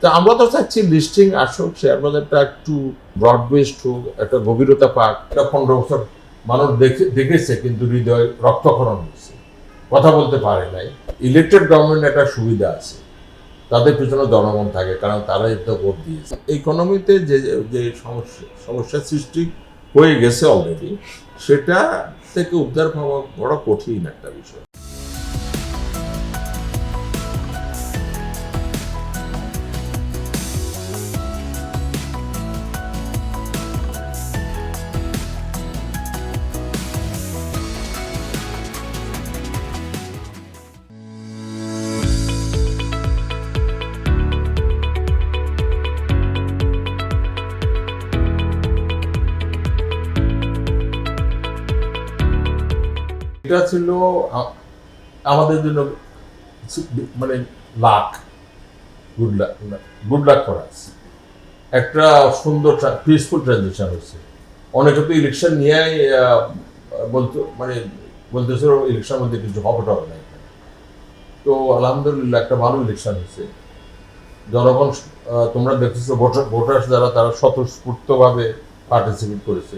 তা আমরা তো চাচ্ছি লিস্টিং আসুক, শেয়ার বাজারটা একটু ব্রড বেসড হোক, একটা গভীরতা পাক। এটা 15 বছর মানুষ দেখেছে, কিন্তু হৃদয় রক্তক্ষরণ হয়েছে, কথা বলতে পারে নাই। ইলেকটেড গভর্নমেন্ট একটা সুবিধা আছে, তাদের পিছনে জনগণ থাকে, কারণ তারা তো ভোট দিয়েছে। ইকোনমিতে যে যে সমস্যার সৃষ্টি হয়ে গেছে অলরেডি, সেটা থেকে উদ্ধার পাওয়া বড় কঠিন একটা বিষয়। এটা ছিল আমাদের জন্য মানে lakh, good luck for us. একটা সুন্দর পিসফুল ট্রানজিশন হয়েছে। অনেকে তো ইলেকশন নিয়ে বলতেছিল ইলেকশন মধ্যে কিছু হবে না। তো আলহামদুলিল্লাহ একটা ভালো ইলেকশন হয়েছে। জনগণ, তোমরা দেখতেছো ভোটার্স যারা, তারা স্বতঃস্ফূর্তভাবে পার্টিসিপেট করেছে।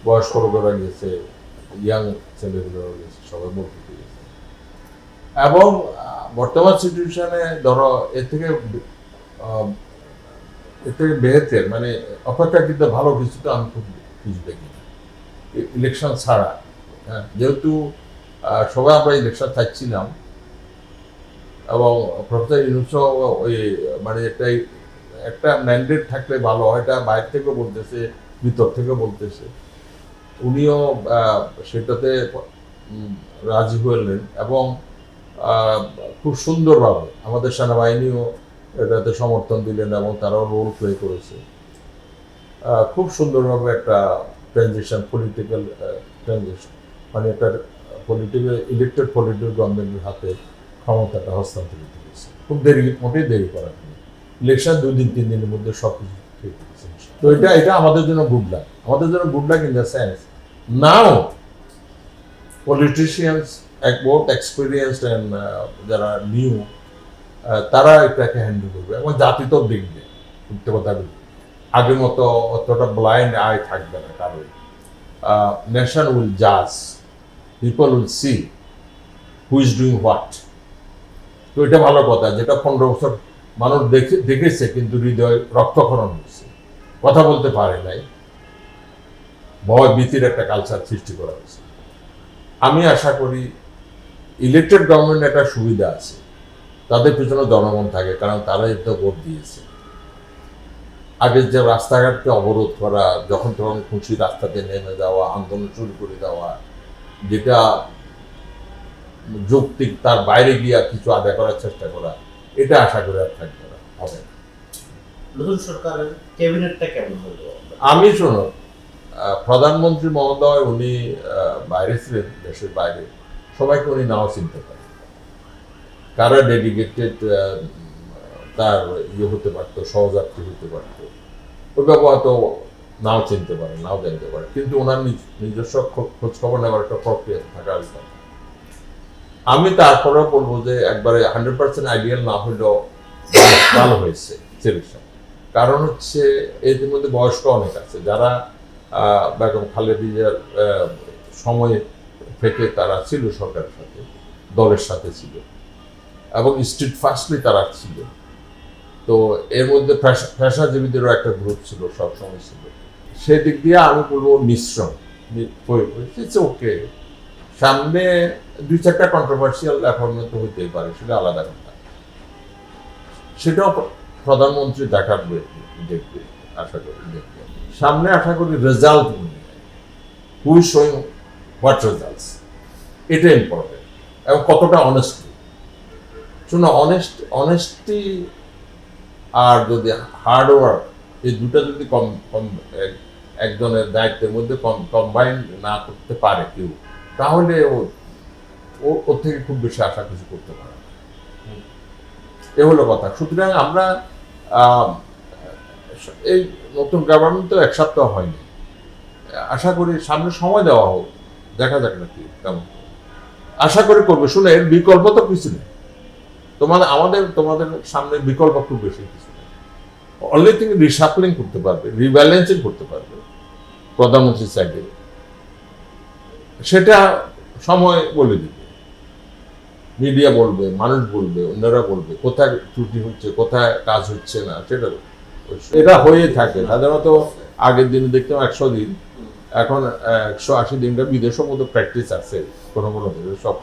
বয়স্ক লোকেরা গেছে, ইয়াং ছেলেগুলো গেছে, সবাই ভোট দিতে গেছে। এবং বর্তমান সিচুয়েশনে ধরো এর থেকে বেহেতের মানে অপেক্ষাকৃত ভালো কিছু তো আমি খুব কিছু দেখি না ইলেকশন ছাড়া। যেহেতু সবাই আমরা ইলেকশন চাচ্ছিলাম, এবং প্রফেসর ইউনূসও ওই মানে একটা ম্যান্ডেট থাকলে ভালো হয়, এটা বাইরে থেকেও বলতেছে, ভিতর থেকেও বলতেছে। উনিও সেটাতে রাজি হলেন, এবং খুব সুন্দরভাবে আমাদের সেনাবাহিনীও এটাতে সমর্থন দিলেন, এবং তারাও রোল প্লে করেছে। খুব সুন্দরভাবে একটা ট্রানজিশন, পলিটিক্যাল ট্রানজিশন, মানে একটা ইলেকটেড পলিটিক্যাল গভর্নমেন্টের হাতে ক্ষমতাটা হস্তান্তরিত হয়েছে। খুব মোটেই দেরি করার নেই। ইলেকশন 2 দিন 3 দিনের মধ্যে সব কিছু ঠিক হয়েছে। তো এটা আমাদের জন্য গুড লাক। আমাদের জন্য good luck in the sense, now politicians both experienced and যারা নিউ, তারা এটাকে হ্যান্ডেল করবে, এবং জাতি তো দেখবে। সত্যি কথা বলতে আগের মতো অতটা ব্লাইন্ড আই থাকবে না কারণ। নেশন উইল জাজ, people will see who is doing what. তো এটা ভালো কথা, যেটা 15 বছর মানুষ দেখেছে, কিন্তু হৃদয় রক্তক্ষরণ হয়েছে, কথা বলতে পারে নাই। ভয় ভীতির একটা কালচার সৃষ্টি করা হয়েছে। আমি আশা করি ইলেকটেড গভর্নমেন্ট একটা সুবিধা আছে, তাদের পিছনে জনগণ থাকে, কারণ তারা তো ভোট দিয়েছে। আগের যে রাস্তাঘাটকে অবরোধ করা, যখন তখন খুশি রাস্তাতে নেমে যাওয়া, আন্দোলন শুরু করে দেওয়া, যেটা যৌক্তিক তার বাইরে গিয়ে কিছু আদায় করার চেষ্টা করা, এটা আশা করি আর থাকবে না, হবে না। নতুন সরকারের ক্যাবিনেটটা কেমন হলো? আমি শোনো, প্রধানমন্ত্রী মহোদয় উনি বাইরে ছিলেন, দেশের বাইরে, সবাইকে উনি নাও চিনতে পারেন। কারা ডেডিকেটেড তার হতে পারতো, সহযাত্রী হতে পারতো, ওই ব্যাপার তো নাও চিনতে পারে, নাও জানতে পারে, কিন্তু ওনার নিজস্ব খোঁজখবর নেওয়ার একটা প্রক্রিয়া থাকার কথা। আমি তারপরেও বলবো যে একবারে 100% আইডিয়াল না হলেও ভালো হয়েছে সিলেকশন। কারণ হচ্ছে এদের মধ্যে বয়স্ক অনেক আছে, যারা বেগম খালেদা জিয়ার সময় থেকে তারা ছিল সরকারের সাথে, দলের সাথে ছিল, এবং স্ট্রিট ফার্স্টলি তারা ছিল। তো এর মধ্যে পেশাজীবীদেরও একটা গ্রুপ ছিল, সবসময় ছিল। সেদিক দিয়ে আমি বলবো মিশ্রণ ওকে। সামনে 2-4টা কন্ট্রোভার্সিয়াল অ্যাপয়েন্টমেন্ট হইতেই পারে, সেটা আলাদা কথা। সেটাও প্রধানমন্ত্রী দেখবে, আশা করি দেখবে। সামনে আশা করি result, who is showing what results, এটা ইম্পর্টেন্ট, এবং কতটা অনেস্টি। শোনো, অনেস্টি আর যদি হার্ড ওয়ার্ক, এই দুটা যদি একজনের দায়িত্বের মধ্যে কম্বাইন না করতে পারে কেউ, তাহলে ওর থেকে খুব বেশি আশা কিছু করতে পারে না। এ হলো কথা। সুতরাং আমরা এই নতুন গভর্নমেন্ট তো 1 সপ্তাহ হয়নি, আশা করি সামনে সময় দেওয়া হোক, দেখা যাক না কি কেমন আশা করি করবে। শুনে এর বিকল্প তো কিছু নেই, তোমাদের সামনে বিকল্প খুব বেশি কিছু নেই। অনলি থিং রিসাপলিং করতে পারবে, রিব্যালেন্সিং করতে পারবে প্রধানমন্ত্রীর সাইডে, সেটা সময় বলে দিবে। মিডিয়া বলবে, মানুষ বলবে, অন্যরা বলবে কোথায় ত্রুটি হচ্ছে, কোথায় কাজ হচ্ছে না, সেটা এটা হয়ে থাকে সাধারণত। আগের দিনে দেখতাম 100 দিন, এখন 180 দিনটা বিদেশের মতো প্র্যাকটিস আছে কোনো কোনো সব।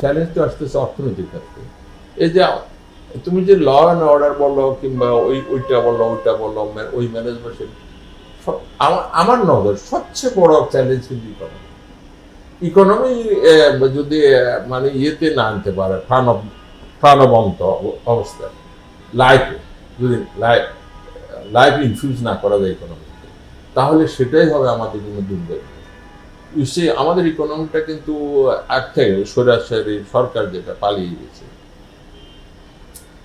চ্যালেঞ্জ তো আসতেছে অর্থনৈতিক ক্ষেত্রে। এই যে তুমি যে ল অ্যান্ড অর্ডার বলো কিংবা ওইটা বলো ওই ম্যানেজমেন্ট, আমার নজর সবচেয়ে বড় চ্যালেঞ্জ কিন্তু ইকোনমি যদি মানে ইয়েতে না আনতে পারে, প্রাণবন্ত অবস্থায়, যদি লাইফ ইনফিউজ না করা যায় ইকোনমিতে, তাহলে সেটাই হবে আমাদের জন্য দুর্যোগ। আমাদের ইকোনমিটা কিন্তু আগ থেকে সরাসরি সরকার যেটা পালিয়ে গেছে,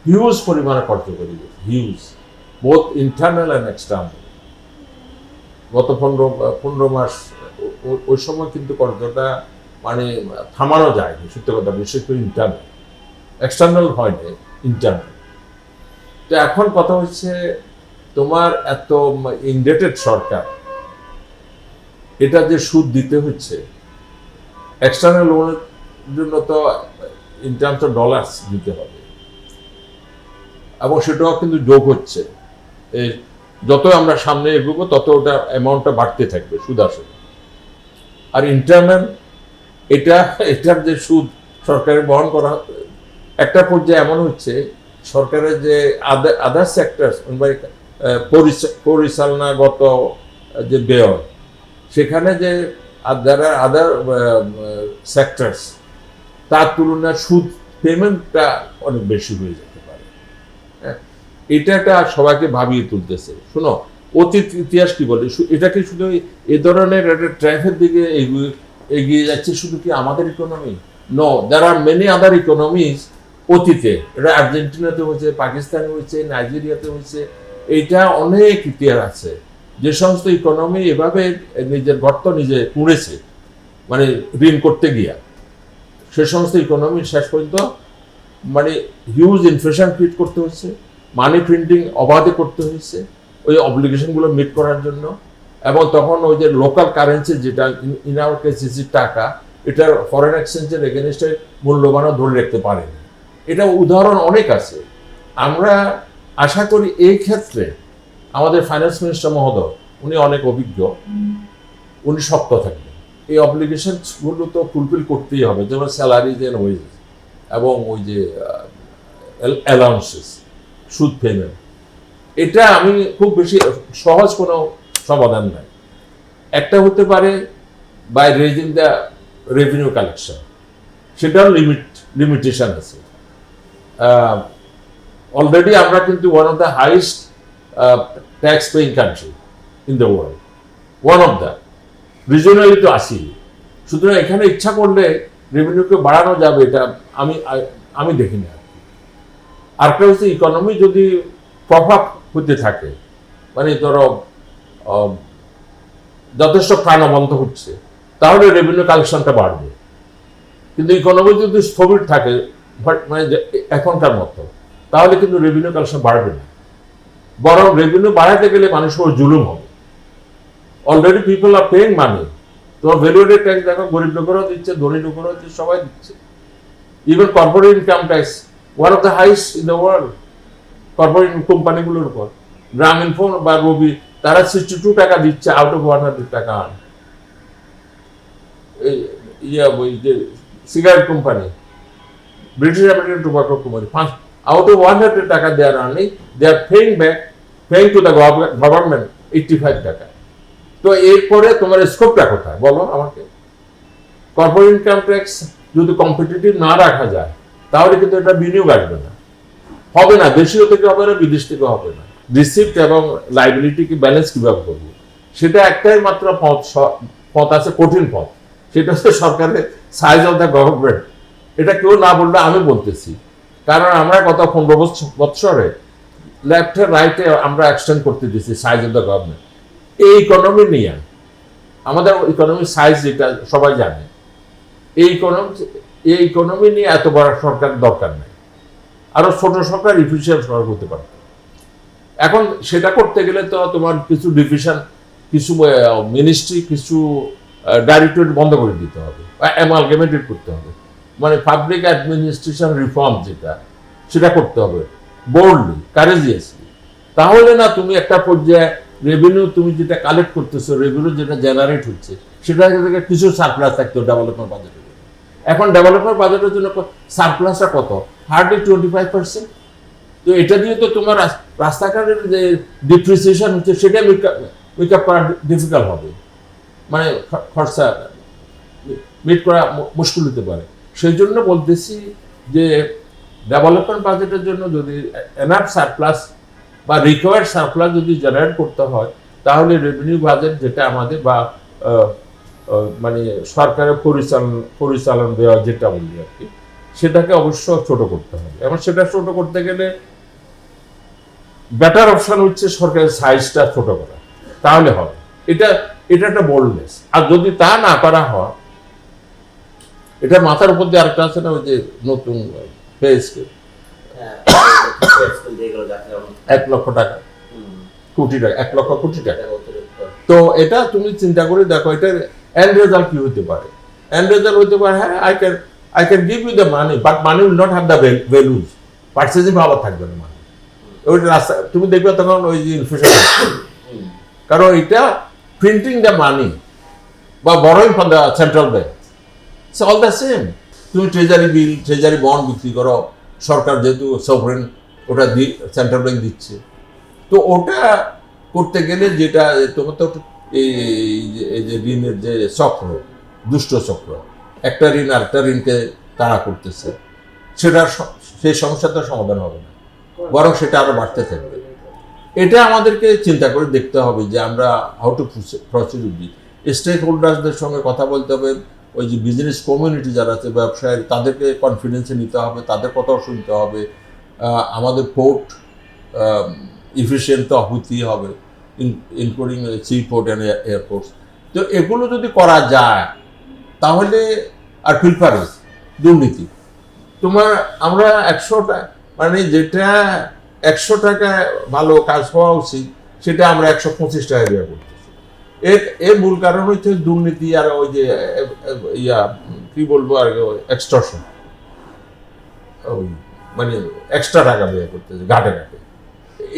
হিউজ পরিমাণে খরচ করে গেছে, huge, both internal and external. গত 15 মাস ওই সময় কিন্তু খরচটা মানে থামানো যায়নি, সত্যি কথা, বিশেষ করে ইন্টারনাল, এক্সটার্নাল হয়নি, ইন্টারনাল। তো এখন কথা হচ্ছে তোমার এত ইনডেটেড সরকার, এটা যে সুদ দিতে হচ্ছে এক্সটার্নাল লোনের জন্য, তো ইন টার্মস অফ ডলার্স দিতে হবে, এবং সেটাও কিন্তু যোগ হচ্ছে। এই যত আমরা সামনে এগোবো তত ওটা অ্যামাউন্টটা বাড়তে থাকবে, সুদ আসলে। আর ইন্টারনাল এটার যে সুদ সরকারের বহন করা, একটা পর্যায়ে এমন হচ্ছে সরকারের যে আদার সেক্টর পরিচালনাগত যে ব্যয়, সেখানে যে আদার সেক্টরস, তার তুলনায় সুদ পেমেন্টটা অনেক বেশি হয়ে যেতে পারে। এটা সবাইকে ভাবিয়ে তুলতেছে। শোনো, অতীত ইতিহাস কি বলে, এটা কি শুধু এ ধরনের একটা ট্র্যাফের দিকে এগিয়ে যাচ্ছে শুধু কি আমাদের economy? No, there are many other economies অতীতে, এটা আর্জেন্টিনাতে হয়েছে, পাকিস্তানে হয়েছে, নাইজেরিয়াতে হয়েছে, এইটা অনেক ইতিহাস আছে। যে সমস্ত ইকোনমি এভাবে নিজের গর্ত নিজে কুড়েছে, মানে ঋণ করতে গিয়া, সে সমস্ত ইকোনমি শেষ পর্যন্ত মানে হিউজ ইনফ্লেশন ক্রিয়েট করতে হচ্ছে, মানি প্রিন্টিং অবাধে করতে হয়েছে ওই অব্লিগেশনগুলো মিট করার জন্য। এবং তখন ওই যে লোকাল কারেন্সি, যেটা ইন আওয়ার কেস টাকা, এটার ফরেন এক্সচেঞ্জের এগেনস্টে মূল্যবানও ধরে রাখতে পারেনি। এটা উদাহরণ অনেক আছে। আমরা আশা করি এই ক্ষেত্রে আমাদের ফাইন্যান্স মিনিস্টার মহোদয়, উনি অনেক অভিজ্ঞ, উনি শক্ত থাকবেন। এই অব্লিগেশনগুলো তো ফুলফিল করতেই হবে, যেমন স্যালারিজ এন্ড ওয়েজেস এবং ওই যে অ্যালাউন্সেস, সুদ পেমেন্ট। এটা আমি খুব বেশি সহজ কোনো সমাধান নাই। একটা হতে পারে by raising the revenue collection, সেটাও লিমিটেশন আছে। অলরেডি আমরা কিন্তু one of the highest tax paying country in the world, one of the, regionally তো আসি। সুতরাং এখানে ইচ্ছা করলে রেভিনিউকে বাড়ানো যাবে, এটা আমি দেখি না। আরেকটা হচ্ছে ইকোনমি যদি প্রভাব হতে থাকে, মানে ধরো যথেষ্ট প্রাণবন্ত হচ্ছে, তাহলে রেভিনিউ কালেকশনটা বাড়বে। কিন্তু ইকোনমি যদি স্থবির থাকে মানে এখনকার মতো, তাহলে কিন্তু রেভিনিউ কালেকশন বাড়বে না, বরং রেভিনিউ বাড়াতে গেলে মানুষের উপর জুলুম হবে। অলরেডি পিপল আর পেইং মানি। তোমার ভ্যালুয়েটেড ট্যাক্স দেখো, গরিব লোকেরাও দিচ্ছে, ধনী লোকেরাও দিচ্ছে, সবাই দিচ্ছে। Even corporate income tax one of the highest in the world, corporate কোম্পানিগুলোর উপর। গ্রামীণ ফোন বা রবি, তারা 62 টাকা দিচ্ছে আউট অফ 100 টাকা। ওই যে cigarette company, British American Tobacco company, out of 100 টাকা they are earning, they are paying to the government 85 টাকা। তো এরপরে তোমার স্কোপটা কোথায় বলো আমাকে? কর্পোরেট ইনকাম ট্যাক্স যদি কম্পিটিটিভ না রাখা যায়, তাহলে কিন্তু এটা বিনিয়োগ আসবে না, হবে না, দেশীয় থেকে হবে না, বিদেশ থেকে হবে না। রিসিপ্ট এবং লাইবিলিটিকে ব্যালেন্স কিভাবে করবো, সেটা একটাই মাত্র পথ আছে, কঠিন পথ, সেটা হচ্ছে সরকারের সাইজ অফ দ্য গভর্নমেন্ট। এটা কেউ না বললে আমি বলতেছি, কারণ আমরা গত 15 বছরে লেফটে রাইটে আমরা এক্সটেন্ড করতে দিচ্ছি সাইজ অফ দ্য গভর্নমেন্ট। এই ইকোনমি নিয়ে আমাদের ইকোনমির সাইজ যেটা সবাই জানে, এই ইকোনমি নিয়ে এত বড় সরকার দরকার নেই। আরো ছোট সরকার ইফিসিয়েন্ট সরকার করতে পারত। এখন সেটা করতে গেলে তো তোমার কিছু ডিভিশন, কিছু মিনিস্ট্রি, কিছু ডাইরেক্টরেট বন্ধ করে দিতে হবে, অ্যামালগেমেটেড করতে হবে। মানে পাবলিক অ্যাডমিনিস্ট্রেশন রিফর্ম যেটা, সেটা করতে হবে বোল্ডলি, কারেজিয়াসলি। তাহলে না তুমি একটা পর্যায়ে রেভিনিউ তুমি যেটা কালেক্ট করতেছো, রেভিনিউ যেটা জেনারেট হচ্ছে, সেটা থেকে কিছু সারপ্লাস থাকতো ডেভেলপমেন্ট বাজেটের জন্য। এখন ডেভেলপমেন্ট বাজেটের জন্য সারপ্লাসটা কত? হার্ডলি 25%। তো এটা দিয়ে তো তোমার রাস্তাঘাটের যে ডিপ্রিসিয়েশন হচ্ছে সেটা মেকআপ করা ডিফিকাল্ট হবে, মানে খরচা মিট করা মুশকিল হতে পারে। সেই জন্য বলতেছি যে ডেভেলপমেন্ট বাজেটের জন্য যদি এনাফ সারপ্লাস বা রিকোয়ার্ড সারপ্লাস যদি জেনারেট করতে হয়, তাহলে রেভিনিউ বাজেট যেটা আমাদের বা মানে সরকারের পরিচালন দেওয়া যেটা বলি আর কি, সেটাকে অবশ্য ছোট করতে হবে। এবং সেটা ছোট করতে গেলে বেটার অপশন হচ্ছে সরকারের সাইজটা ছোট করা, তাহলে হবে। এটা একটা বোল্ডনেস। আর যদি তা না করা হয়, এটা মাথার উপর দিয়ে আরেকটা আছে না, ওই যে নতুন পে স্কেল, 1 লক্ষ টাকা, কোটি টাকা, 1 লক্ষ কোটি টাকা। তো এটা তুমি চিন্তা করে দেখো, এটার এন্ড রেজাল্ট কি হতে পারে? এন্ড রেজাল্ট হতে পারে, হ্যাঁ, I can give you the money, but money will not have the values, purchasing power থাকবে না মানি। ওই রাস্তা তুমি দেখবে তখন ওই যে ইনফ্লেশন, কারণ এটা প্রিন্টিং দ্য মানি বা borrowing from the central bank, it's all the same. তুমি ট্রেজারি বিল, ট্রেজারি বন্ড বিক্রি করো, সরকার যেহেতু সভরেন, ওটা সেন্ট্রাল ব্যাংক দিচ্ছে। তো ওটা করতে গেলে যেটা তোমার তো এই যে ঋণের যে চক্র, দুষ্ট চক্র, একটা ঋণ আরেকটা ঋণকে তাড়া করতেছে, সেটার সেই সমস্যাটা সমাধান হবে না, বরং সেটা আরো বাড়তে থাকবে। এটা আমাদেরকে চিন্তা করে দেখতে হবে যে আমরা how to proceed with stake হোল্ডার্সদের সঙ্গে কথা বলতে হবে। ওই যে বিজনেস কমিউনিটি যারা আছে, ব্যবসায়ী, তাদেরকে কনফিডেন্সে নিতে হবে, তাদের কথাও শুনতে হবে। আমাদের পোর্ট ইফিসিয়েন্ট তো হতেই হবে, including sea port and airports. তো এগুলো যদি করা যায় তাহলে, আর প্রিফারেন্স দুর্নীতি, আমরা 100 টাকা, মানে যেটা 100 টাকায় ভালো কাজ হওয়া উচিত, সেটা আমরা 125 টাকা দেওয়া করতেছি। এর মূল কারণ হচ্ছে দুর্নীতি, আর ওই যে কি বলবো, আর এক্সটর্শন, ওই মানে এক্সট্রা টাকা ব্যয় করতেছে ঘাটে ঘাটে,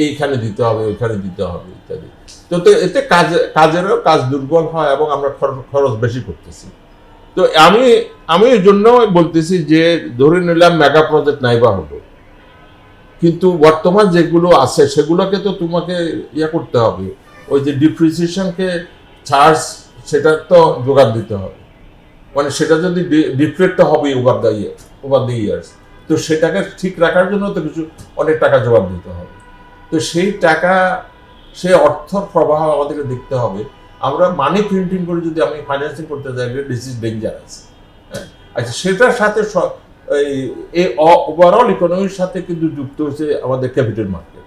এইখানে দিতে হবে, ওইখানে দিতে হবে ইত্যাদি। তো এতে কাজেরও কাজ দুর্বল হয় এবং আমরা খরচ বেশি করতেছি। তো আমি এই জন্য বলতেছি যে ধরে নিলাম মেগা প্রজেক্ট নাইবা হলো, কিন্তু বর্তমান যেগুলো আছে সেগুলোকে তো তোমাকে করতে হবে, ওই যে ডিপ্রিসিয়েশনকে চার্জ, সেটা তো যোগান দিতে হবে। মানে সেটা যদি ডিপ্লেট হবে ওভার দ্য ইয়ার্স, তো সেটাকে ঠিক রাখার জন্য তো কিছু অনেক টাকা জোগান দিতে হবে। তো সেই টাকা, সেই অর্থ প্রবাহ আমাদেরকে দেখতে হবে। আমরা মানি প্রিন্টিং করে যদি আমি ফাইন্যান্সিং করতে যাই, দিস ইজ ডেঞ্জারাস। আচ্ছা, সেটার সাথে এই ওভারঅল ইকোনমির সাথে কিন্তু যুক্ত হচ্ছে আমাদের ক্যাপিটাল মার্কেট।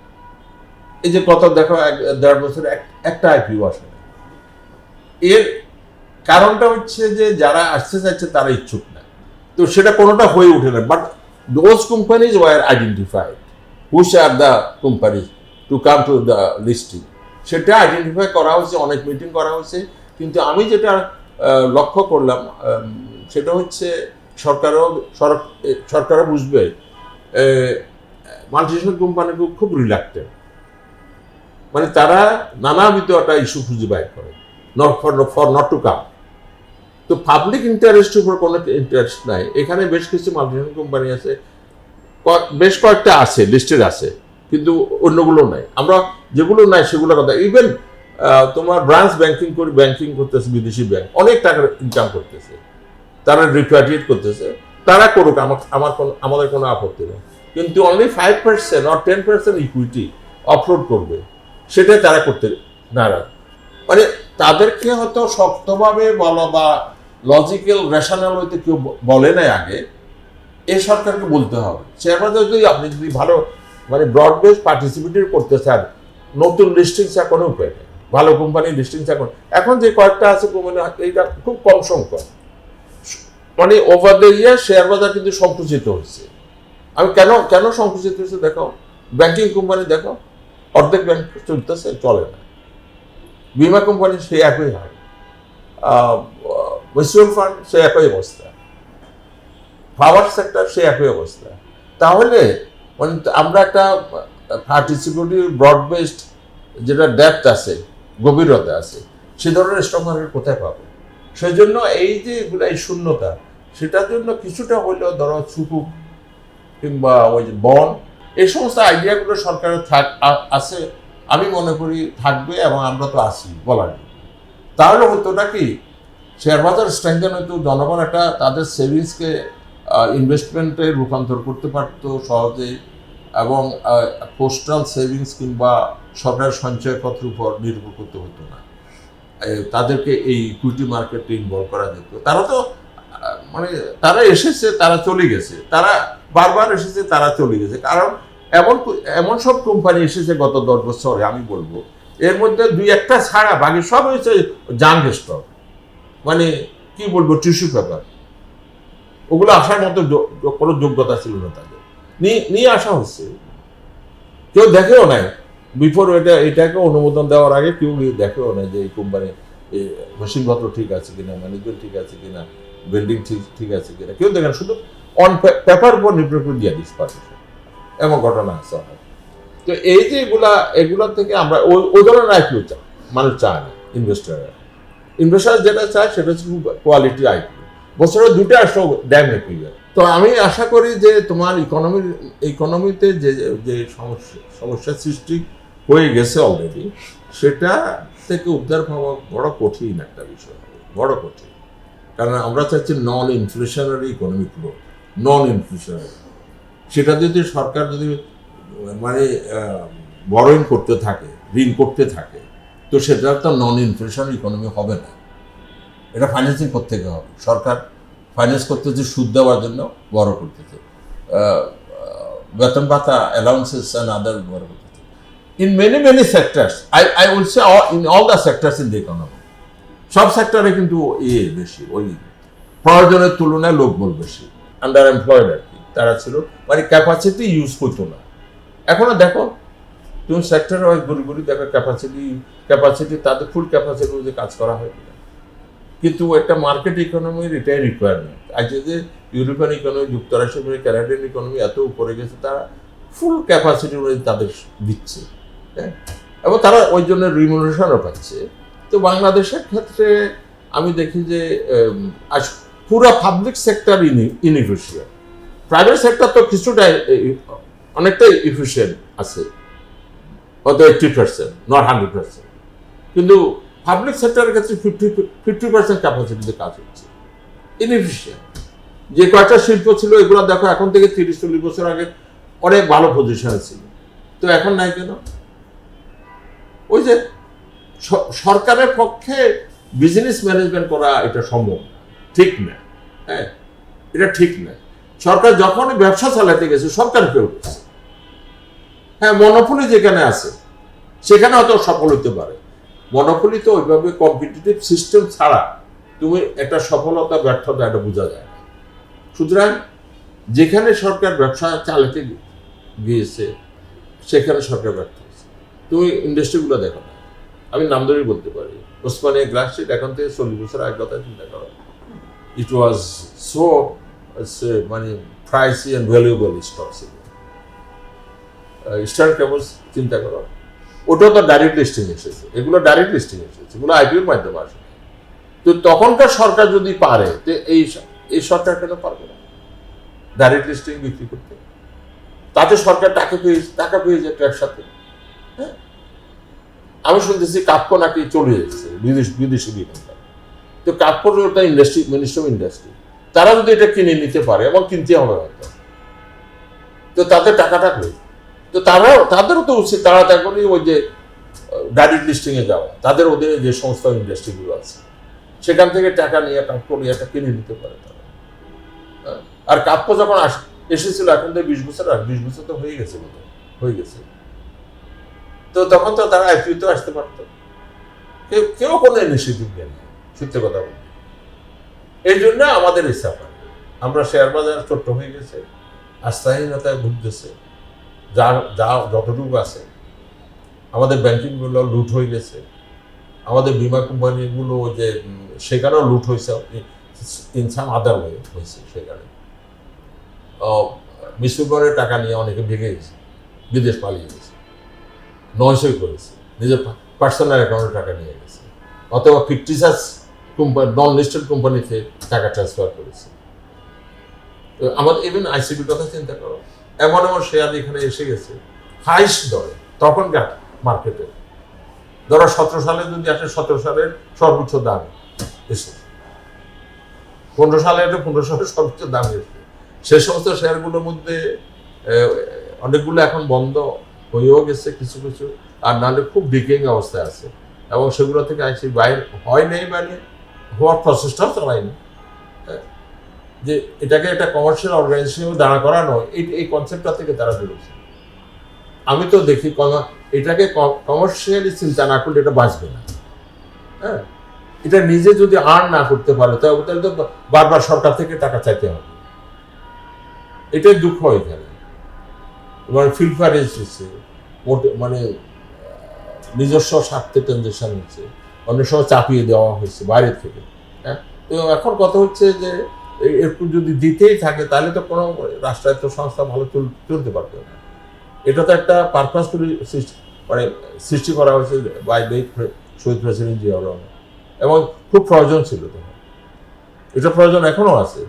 এই যে কত দেখো 1.5 বছরে একটা আইপিও আসে না। এর কারণটা হচ্ছে যে যারা আসতে চাইছে তারা ইচ্ছুক না, তো সেটা কোনোটা হয়ে ওঠে না। But those companies were identified, which are the companies to come to the listing, সেটা আইডেন্টিফাই করা হয়েছে, অনেক মিটিং করা হয়েছে। কিন্তু আমি যেটা লক্ষ্য করলাম, সেটা হচ্ছে সরকারও বুঝবে মাল্টিনেশনাল কোম্পানিগুলো খুব রিল্যাক্টেন্ট, মানে তারা নানাবিধ একটা ইস্যু খুঁজে বাইর করে, ফর নট টু কাম। তো পাবলিক ইন্টারেস্টের উপর কোনো ইন্টারেস্ট নাই। এখানে বেশ কিছু মাল্টিনেশনাল কোম্পানি আছে, বেশ কয়েকটা আছে, লিস্টেড আছে, কিন্তু অন্যগুলো নাই। আমরা যেগুলো নাই সেগুলোর কথা, ইভেন তোমার ব্রাঞ্চ ব্যাংকিং করতেছে বিদেশি ব্যাংক, অনেক টাকা ইনকাম করতেছে, তারা রিপ্যাট্রিয়েট করতেছে, তারা করুক, আমাদের কোনো আপত্তি নেই। কিন্তু অনলি 5% or 10% ইকুইটি অফলোড করবে, সেটা তারা করতে নারাজ। মানে তাদেরকে হয়তো শক্তভাবে বলা বা লজিক্যাল রেশনাল হইতে কেউ বলে নাই আগে, এ সরকারকে বলতে হবে। শেয়ারবাজার যদি আপনি যদি ভালো মানে ব্রড বেস পার্টিসিপেট করতে চান, নতুন লিস্টিংস এখন উপায় নেই, ভালো কোম্পানি লিস্টিংস এখন যে কয়েকটা আছে কোম্পানি, এইটা খুব কম সংখ্যক। মানে ওভার দ্য ইয়ার শেয়ার বাজার কিন্তু সংকুচিত হচ্ছে। আমি কেন সংকুচিত হচ্ছে দেখো, ব্যাংকিং কোম্পানি দেখো, অর্ধেক ব্যাংক চলতেছে, চলে না। বিমা কোম্পানি সে একই হয়, মিউচুয়াল ফান্ড সে একই অবস্থা, পাওয়ার সেক্টর সে একই অবস্থা। তাহলে মানে আমরা একটা পার্টিসিপেটিভ ব্রড বেসড যেটা ডেপথ আছে, গভীরতা আছে, সে ধরনের স্টক মার্কেট কোথায় পাবো? সেই জন্য এই যে এগুলো এই শূন্যতা, সেটার জন্য কিছুটা হলেও ধরো সুকুক কিংবা ওই যে বন্ড, এই সমস্ত আইডিয়াগুলো সরকারের আছে, আমি মনে করি থাকবে, এবং আমরা তো আছি বলার জন্য। তাহলে হতোটা কি, শেয়ার বাজার স্ট্রেংথেন হয়তো, জনগণ একটা তাদের সেভিংসকে ইনভেস্টমেন্টে রূপান্তর করতে পারতো সহজেই, এবং পোস্টাল সেভিংস কিংবা সরকারের সঞ্চয়পত্রের উপর নির্ভর করতে হতো না। তাদেরকে এই ইকুইটি মার্কেটে ইনভলভ করা যেত। তারা তো মানে তারা এসেছে, তারা চলে গেছে, তারা বারবার এসেছে, তারা চলে গেছে। কারণ এমন এমন সব কোম্পানি এসেছে গত 10 বছরে, আমি বলবো এর মধ্যে 2-1টা ছাড়া বাকি সব হয়েছে জাঙ্ক স্টক, মানে কি বলবো, টিস্যু পেপার। ওগুলো আসার মতো কোনো যোগ্যতা ছিল না তাদের, নিয়ে আসা হচ্ছে, কেউ দেখেও নাই বিফোর এটাকে অনুমোদন দেওয়ার আগে, কেউ দেখেও নাই যে এই কোম্পানি মেশিনপত্র ঠিক আছে কিনা, ম্যানেজমেন্ট ঠিক আছে কিনা, বিল্ডিং ঠিক আছে কিনা, কেউ দেখেন, শুধু অন পেপার উপর নির্ভর করে দিয়ে দিস পারমিশন, এমন ঘটনা আছে অনেক। তো এই যে এগুলা থেকে আমরা ওই ধরনের আইপিও চাই, মানুষ চায় না। ইনভেস্টার যেটা চায় সেটা হচ্ছে কোয়ালিটি আইপিও, বছরে 2টা আসো ড্যাম এপিও। তো আমি আশা করি যে তোমার ইকোনমিতে যে সমস্যার সৃষ্টি হয়ে গেছে অলরেডি, সেটা থেকে উদ্ধার পাওয়া বড় কঠিন একটা বিষয়, বড় কঠিন। কারণ আমরা চাচ্ছি নন ইনফ্লেশনারি ইকোনমিক গ্রোথ, নন ইনফ্লেশনারি। সেটা যদি সরকার যদি মানে বরোইং করতে থাকে, ঋণ করতে থাকে, তো সেটা তো নন ইনফ্লেশনারি ইকোনমি হবে না। এটা ফাইন্যান্সিং করতে হবে, সরকার ফাইন্যান্স করতেছে সুদ দেওয়ার জন্য, বড় করতেছে বেতন ভাতা, অ্যালাউন্সেস অ্যান্ড আদার বড় করতেছে। In many sectors, I will say in all the sectors in the economy, সব সেক্টরে কিন্তু বেশি, ওই প্রয়োজনের তুলনায় লোকবল বেশি, আন্ডার এমপ্লয়েড আর কি তারা ছিল, মানে ক্যাপাসিটি ইউজ করতো না। এখনো দেখো তুমি সেক্টরে ওই ঘুরি দেখো ক্যাপাসিটি তাদের ফুল ক্যাপাসিটি অনুযায়ী কাজ করা হয় কিনা। কিন্তু একটা মার্কেট ইকোনমির এটাই রিকোয়ারমেন্ট। আজকে যে ইউরোপিয়ান ইকোনমি, যুক্তরাষ্ট্র, কানাডিয়ান ইকোনমি এত উপরে গেছে, তারা ফুল ক্যাপাসিটি অনুযায়ী তাদের দিচ্ছে, হ্যাঁ, এবং তারা ওই জন্য রিমুনারেশনও পাচ্ছে। তো বাংলাদেশের ক্ষেত্রে আমি দেখি যে পুরো public sector inefficient, private sector তো কিছুটা অনেকটাই ইফিশিয়েন্ট আছে, হয়তো 80%, নট 100%, কিন্তু পাবলিক সেক্টরের ক্ষেত্রে 50% ক্যাপাসিটিতে কাজ হচ্ছে, ইনএফিশিয়েন্ট। যে কয়েকটা শিল্প ছিল এগুলো দেখো এখন থেকে 30-40 বছর আগে অনেক ভালো পজিশনে ছিল, তো এখন নাই কেন? ওই যে সরকারের পক্ষে বিজনেস ম্যানেজমেন্ট করা এটা সম্ভব না, ঠিক না, হ্যাঁ, এটা ঠিক না। সরকার যখন ব্যবসা চালাতে গেছে সরকার ফেল করছে, হ্যাঁ, মনোপলি যেখানে আছে সেখানে হয়তো সফল হতে পারে। মনোপলি তো ওইভাবে কম্পিটিটিভ সিস্টেম ছাড়া তুমি একটা সফলতা ব্যর্থতা এটা বোঝা যায় না। সুতরাং যেখানে সরকার ব্যবসা চালাতে গিয়েছে সেখানে সরকার ব্যর্থ হয়েছে। তুমি ইন্ডাস্ট্রিগুলো দেখো না, আমি নাম ধরেই বলতে পারি, ওসমানিয়া গ্লাস শিট এখন থেকে 40 বছর আগের কথা চিন্তা করো, ইট ওয়াজ সো মানে প্রাইসি অ্যান্ড ভ্যালুয়েবল স্টক ছিল। ইস্টার্ন কেবলস চিন্তা করো, ওটাও তো ডাইরেক্ট লিস্টিং এসেছে, এগুলো ডাইরেক্ট লিস্টিং এসেছে, এগুলো আইপিওর মাধ্যমে আসে। তো তখনকার সরকার যদি পারে, তো এই সরকার কেন পারবে না ডাইরেক্ট লিস্টিং বিক্রি করতে? তাতে সরকার টাকা পেয়ে যায় ট্যাক্স সাথে, হ্যাঁ। আমি শুনতেছি কাপকো নাকি চলে যাচ্ছে বিদেশি বিনিয়োগ, তো কাপড় ওটা ইন্ডাস্ট্রি, মিনিস্ট্রি অফ ইন্ডাস্ট্রি, তারা যদি এটা কিনে নিতে পারে, এবং কিনতে হবে হয়তো, তো তাদের টাকাটা পেয়ে, তো তাদেরও তো উচিত তাড়াতাড়ি ওই যে ডাইরেক্ট লিস্টিং এ যাওয়া, তাদের অধীনে যে সমস্ত ইন্ডাস্ট্রিগুলো আছে সেখান থেকে টাকা নিয়ে কাপড় নিয়ে এটা কিনে নিতে পারে তারা। আর কাপড় যখন এসেছিল এখন তো 20 বছর, আর 20 বছর তো হয়ে গেছে, তো তখন তো তারা আইপিওতে আসতে পারতো, কেউ কোনো ইনিশিয়েটিভ নেই, সত্যি কথা বলতে। এই জন্য আমাদের এই সাফার, আমরা শেয়ার বাজার ছোট্ট হয়ে গেছে, আস্থাহীনতায় ভুগতেছে, যা যতটুকু আছে আমাদের ব্যাংকিংগুলো লুট হয়ে গেছে, আমাদের বিমা কোম্পানিগুলো যে সেখানেও লুট হয়েছে, ইন সাম আদার ওয়ে হয়েছে। সেখানে মিসুর টাকা নিয়ে অনেকে ভেঙে গেছে, বিদেশ পালিয়ে গেছে, নয়সই করেছে, নিজের পার্সোনাল অ্যাকাউন্টে টাকা নিয়ে গেছে, অথবা ফিকটিসাস কোম্পানি, নন লিস্টেড কোম্পানিতে টাকা ট্রান্সফার করেছে। আমাদের ইভেন আইসিবির কথা চিন্তা করো, এমন এমন শেয়ার এখানে এসে গেছে হাইস্ট দরে তখনকার মার্কেটে। ধরো 17 সালে যদি আসে, 17 সালের সর্বোচ্চ দাম এসে, 15 সালে এটা 15 সালের সর্বোচ্চ দাম এসে, সে সমস্ত শেয়ারগুলোর মধ্যে অনেকগুলো এখন বন্ধ হয়েও গেছে কিছু কিছু, আর নাহলে খুব ডিকেইং অবস্থায় আছে, এবং সেগুলো থেকে আইসি বাইরে হয় নেই, মানে হওয়ার প্রসেসটাও চালায়নি। যে এটাকে একটা কমার্শিয়াল অর্গানাইজেশন দাঁড়া করানো, এই কনসেপ্টটা থেকে তারা বেরোচ্ছে। আমি তো দেখি এটাকে কমার্শিয়ালি চিন্তা না করলে এটা বাঁচবে না। হ্যাঁ, এটা নিজে যদি আর্ন না করতে পারে তাহলে তো বারবার সরকার থেকে টাকা চাইতে হবে। এটাই দুঃখ এখানে। মানে ফিল্ডফারেজ হচ্ছে, মানে নিজস্ব স্বার্থে ট্রানজেকশন হচ্ছে, অনেক সময় চাপিয়ে দেওয়া হয়েছে বাইরের থেকে। হ্যাঁ, তো এখন কথা হচ্ছে যে একটু যদি দিতেই থাকে তাহলে তো কোনো রাষ্ট্রায়ত্ত সংস্থা ভালো চলতে পারবে না। এটা তো একটা পারপাসফুলি মানে সৃষ্টি করা হয়েছে বাই শহীদ প্রেসিডেন্ট জিয়াউর রহমান, এবং খুব প্রয়োজন ছিল তখন। এটা প্রয়োজন এখনো আছে।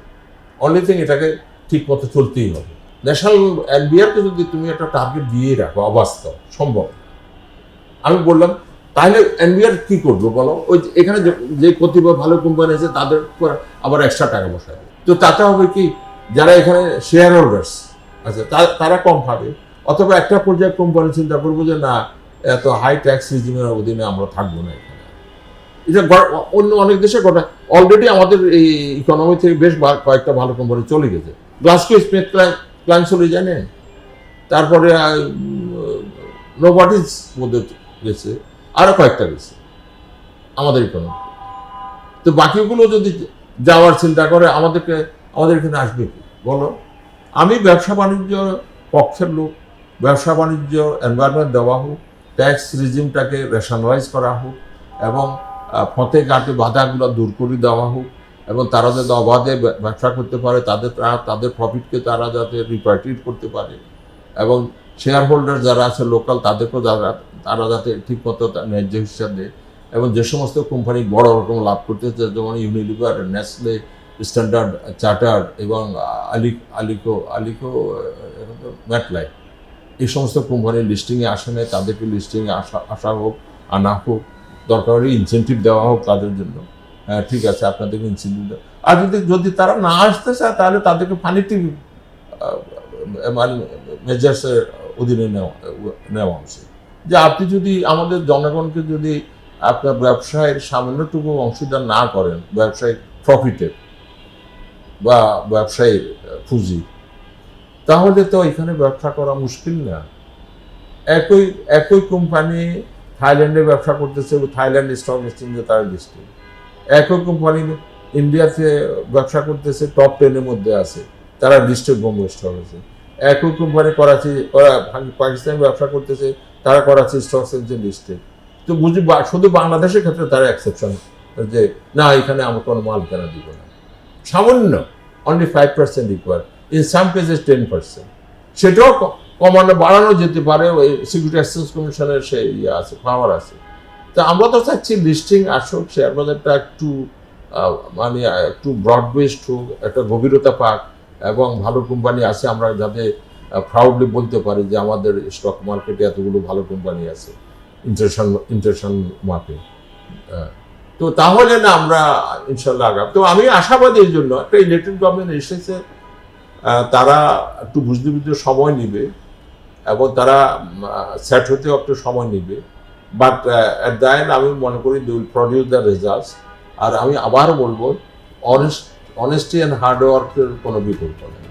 অনলি থিং এটাকে ঠিক মতো চলতেই হবে। ন্যাশনাল এনবিআরকে যদি তুমি একটা টার্গেট দিয়ে রাখো, অবাস্তব, সম্ভব। আমি বললাম তাহলে এনবিআর কি করবো বলো? ওই এখানে যে কতিপয় ভালো কোম্পানি আছে তাদের আবার এক্সট্রা টাকা বসাবে, তো তাতে হবে কি, যারা এখানে শেয়ার হোল্ডার্স আছে তারা কম পাবে, অথবা একটা পর্যায়ে কোম্পানি চিন্তা করবো যে না, এত হাই ট্যাক্স রিজিমের অধীনে আমরা থাকবো না এখানে। এটা অন্য অনেক দেশে ঘটা, অলরেডি আমাদের এই ইকোনমি থেকে বেশ কয়েকটা ভালো কোম্পানি চলে গেছে। গ্লাসগো স্মিথ ক্লাইন চলে জানেন, তারপরে নোভার্টিস মধ্যে গেছে, আরো কয়েকটা গেছে আমাদের ইকোনমি। তো বাকিগুলো যদি যাওয়ার চিন্তা করে আমাদের এখানে আসবে কি বলো? আমি ব্যবসা বাণিজ্য পক্ষের লোক। ব্যবসা বাণিজ্য এনভায়রনমেন্ট দেওয়া হোক, ট্যাক্স রিজিমটাকে রেশনালাইজ করা হোক, এবং পথে ঘাটে বাধাগুলো দূর করে দেওয়া হোক, এবং তারা যাতে অবাধে ব্যবসা করতে পারে, তাদের প্রফিটকে তারা যাতে রিপার্টিট করতে পারে, এবং শেয়ার হোল্ডার যারা আছে লোকাল তাদেরকেও তারা যাতে ঠিকমতো ন্যায্য হিসাব দেয়। এবং যে সমস্ত কোম্পানি বড় রকম লাভ করতেছে, যেমন ইউনিলিভার, নেসলে, স্ট্যান্ডার্ড চার্টার্ড এবং আলিকো ম্যাটলাইফ, এই সমস্ত কোম্পানির লিস্টিংয়ে আসে না, তাদেরকে লিস্টিংয়ে আসা হোক, আনা হোক, দরকার হলে ইনসেন্টিভ দেওয়া হোক তাদের জন্য। হ্যাঁ, ঠিক আছে, আপনাদেরকে ইনসেন্টিভ দেওয়া। আর যদি তারা না আসতে চায় তাহলে তাদেরকে পানিতে মেজার্সের অধীনে নেওয়া উচিত। যে আপনি যদি আমাদের জনগণকে যদি আপনার ব্যবসায়ের সামান্যটুকু অংশীদার না করেন, ব্যবসায়িক প্রফিটের বা ব্যবসায়িক পুঁজি, তাহলে তো এখানে ব্যবসা করা মুশকিল না। একই কোম্পানি থাইল্যান্ডে ব্যবসা করতেছে, থাইল্যান্ড স্টক এক্সচেঞ্জে তার লিস্টিং। একই কোম্পানি ইন্ডিয়াতে ব্যবসা করতেছে, টপ 10-এর মধ্যে আছে, তারা লিস্টেড বোম্বে স্টক এক্সচেঞ্জ। একই কোম্পানি পাকিস্তানে ব্যবসা করতেছে, তারা করাচি স্টক এক্সচেঞ্জে লিস্টেড। তো শুধু বাংলাদেশের ক্ষেত্রে তারা এক্সেপশন, যে না, এখানে আমরা কোনো মাল কেনা দিব না, সামান্য only 5% require, in some cases 10%। সেটাও কমানো বাড়ানো যেতে পারে, ওই সিকিউরিটি এক্সচেঞ্জ কমিশনের সে আছে, পাওয়ার আছে। তা আমরা তো চাচ্ছি লিস্টিং আসুক, শেয়ার বাজারটা একটু মানে একটু ব্রড বেসড হোক, একটা গভীরতা পাক, এবং ভালো কোম্পানি আছে, আমরা যাতে প্রাউডলি বলতে পারি যে আমাদের স্টক মার্কেটে এতগুলো ভালো কোম্পানি আছে, ইন্টারন্যাশনাল মার্কেট। তো তাহলে না আমরা ইনশাল্লাহ আগাম। তো আমি আশাবাদী এই জন্য, একটা ইলেকটেড গভর্নমেন্ট এসেছে, তারা একটু বুঝতে সময় নিবে, এবং তারা সেট হতেও একটু সময় নিবে, বাট অ্যাট দ্য এন্ড আমি মনে করি they will produce the results. আর আমি আবার বলবো, অনেস্টি অ্যান্ড হার্ড ওয়ার্কের কোনো বিকল্প নেই।